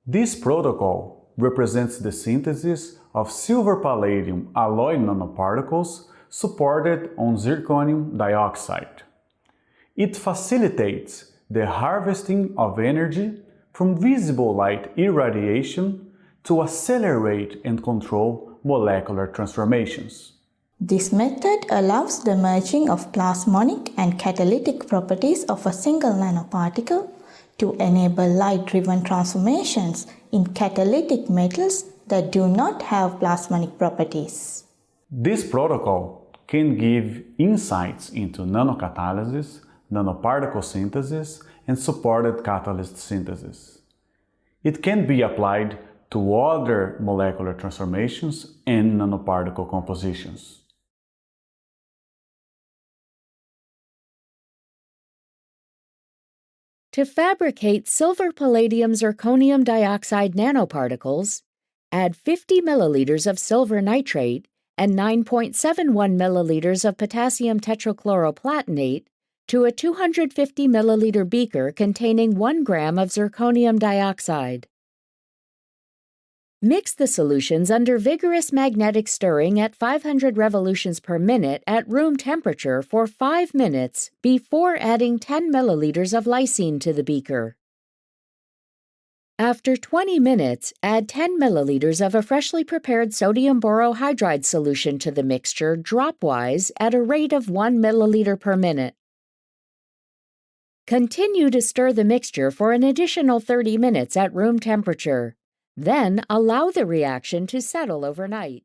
This protocol represents the synthesis of silver-palladium alloy nanoparticles supported on zirconium dioxide. It facilitates the harvesting of energy from visible light irradiation to accelerate and control molecular transformations. This method allows the merging of plasmonic and catalytic properties of a single nanoparticle to enable light-driven transformations in catalytic metals that do not have plasmonic properties. This protocol can give insights into nanocatalysis, nanoparticle synthesis, and supported catalyst synthesis. It can be applied to other molecular transformations and nanoparticle compositions. To fabricate silver-palladium zirconium dioxide nanoparticles, add 50 milliliters of silver nitrate and 9.71 milliliters of potassium tetrachloroplatinate to a 250 milliliter beaker containing 1 gram of zirconium dioxide. Mix the solutions under vigorous magnetic stirring at 500 revolutions per minute at room temperature for 5 minutes before adding 10 milliliters of lysine to the beaker. After 20 minutes, add 10 milliliters of a freshly prepared sodium borohydride solution to the mixture dropwise at a rate of 1 milliliter per minute. Continue to stir the mixture for an additional 30 minutes at room temperature. Then allow the reaction to settle overnight.